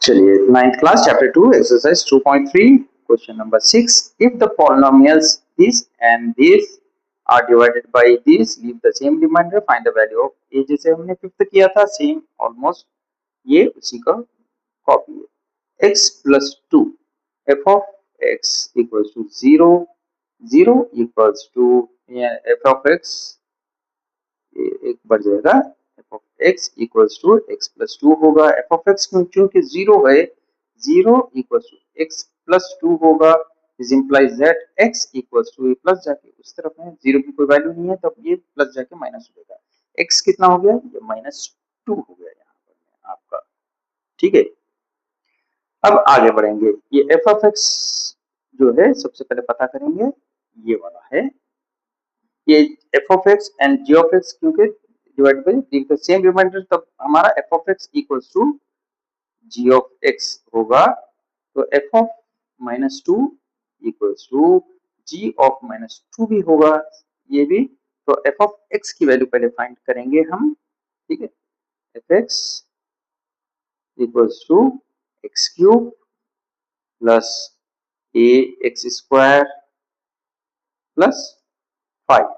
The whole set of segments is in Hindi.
चलिए, 9th class chapter 2 exercise 2.3 question number 6. If the polynomials this and this are divided by this, leave the same remainder, find the value of a. जैसे हमने फिफ्थ किया था, सेम ऑलमोस्ट ये उसी का कॉपी है. x plus 2 f of x equals to 0, 0 equals to f of x एक बढ़ जाएगा, f of x equals to x plus 2 होगा. f of x क्योंकि 0 है, 0 equals to x plus 2 होगा. This implies that x equals to ये प्लस जाके उस तरफ है, 0 की कोई वैल्यू नहीं है, तब ये प्लस जाके माइनस हो जाएगा. x कितना हो गया, ये -2 हो गया यहाँ पर आपका. ठीक है, अब आगे बढ़ेंगे. ये f of x जो है सबसे पहले पता करेंगे, ये वाला है. ये f of x and g of x क्योंकि divide by the same remainder, तब हमारा f of x equals to g of x होगा. तो f of -2 equals to g of -2 भी होगा, ये भी. तो f of x की वैल्यू पहले फाइंड करेंगे हम. ठीक है, f x equals to x cube plus a x square plus 5.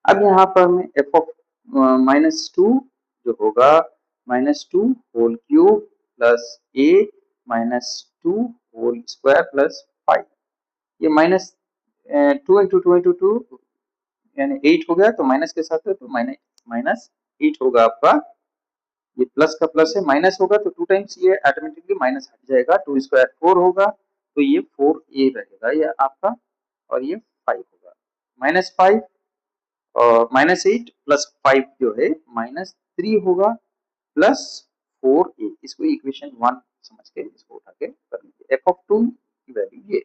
अब यहाँ पर मैं f of -2 जो होगा -2 whole cube plus a -2 whole square plus 5. ये -2 इंटू 2 इंटू 2 यानी 8 हो गया, तो माइनस के साथ है तो -8 होगा आपका. ये प्लस का प्लस है, माइनस होगा तो 2 टाइम्स ये ऑटोमेटिकली माइनस हट जाएगा. 2 स्क्वायर 4 होगा, तो ये 4a रहेगा ये आपका, और ये 5 होगा. -5 और -8 प्लस 5 जो है -3 होगा प्लस 4a. इसको इक्वेशन 1 समझ के इसको उठा के कर लीजिए. f of 2 की वैल्यू ये है.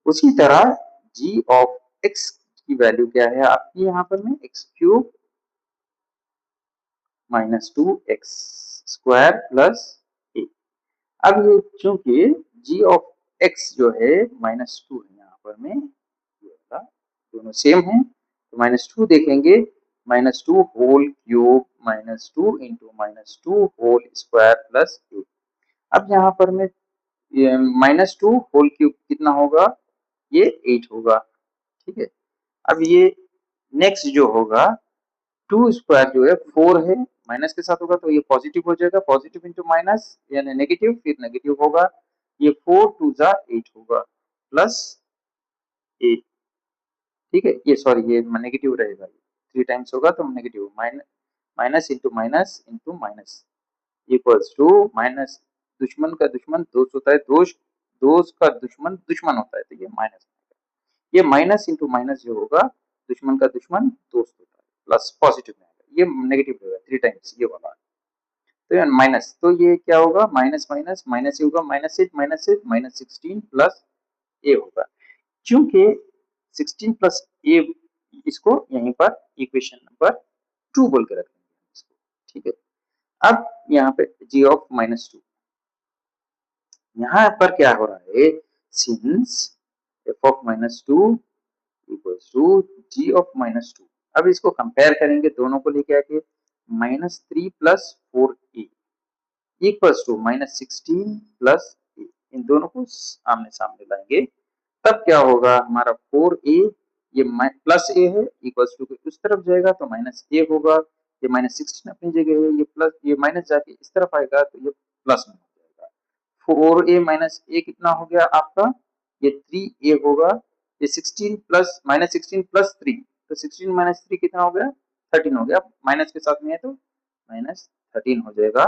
उसी तरह g of x की वैल्यू क्या है आपकी यहाँ पर में, x cube -2x square plus a. अब ये चूंकि g of x जो है -2 है यहाँ पर में, ये वाला दोनों सेम है, तो -2 देखेंगे, -2 whole cube -2 into -2 whole square plus 8. अब यहाँ पर में -2 होल क्यूब कितना होगा, ये 8 होगा. ठीक है, अब ये नेक्स्ट जो होगा 2 स्क्वायर जो है 4 है, माइनस के साथ होगा तो ये पॉजिटिव हो जाएगा, पॉजिटिव इंटू माइनस यानी नेगेटिव, फिर नेगेटिव होगा. ये 4 2 जा 8 होगा प्लस 8. ठीक है, ये सॉरी ये नेगेटिव रहेगा, 3 टाइम्स होगा तो negative, minus into minus equals to minus. दुश्मन का दुश्मन दोस्त होता है, दोस्त का दुश्मन दुश्मन होता है, तो ये माइनस. ये माइनस इंटू माइनस जो होगा, दुश्मन का दुश्मन दोस्त होता है, प्लस पॉजिटिव में आएगा, ये नेगेटिव रहेगा 3 टाइम्स ये वाला. तो ये माइनस, तो ये क्या होगा, माइनस माइनस माइनस होगा, -8 -16 प्लस a होगा. क्योंकि 16 प्लस a, इसको यहीं पर इक्वेशन नंबर 2 बोल के रखेंगे इसको. ठीक है, अब यहाँ पे g of -2, यहाँ पर क्या हो रहा है, since f of -2 equals to g of -2. अब इसको कंपेयर करेंगे, दोनों को लेके आके -3 plus 4a equals to -16 plus a. इन दोनों को आमने सामने लाएंगे, तब क्या होगा, हमारा 4a ये प्लस a है, इक्वल्स टू उस तरफ जाएगा तो -a होगा. ये -16 अपनी जगह है, ये प्लस, ये माइनस जाके इस तरफ आएगा तो ये प्लस में हो जाएगा. 4a माइनस a कितना हो गया आपका, ये 3a होगा. ये 16 प्लस -16 प्लस 3, तो 16 माइनस 3 कितना हो गया, 13 हो गया. माइनस के साथ में है तो -13 हो जाएगा.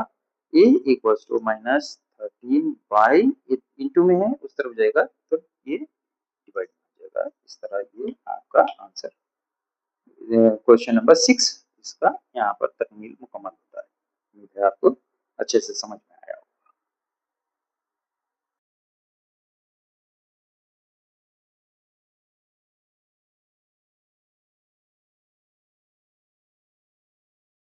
a equals to -13 by, into में है उस तरफ जाएगा तो ये डिवाइड हो जाएगा. इस तरह ये आपका आंसर क्वेश्चन नंबर 6 इसका यहाँ पर तकमील मुकम्मल होता है. उम्मीद है आपको अच्छे से समझ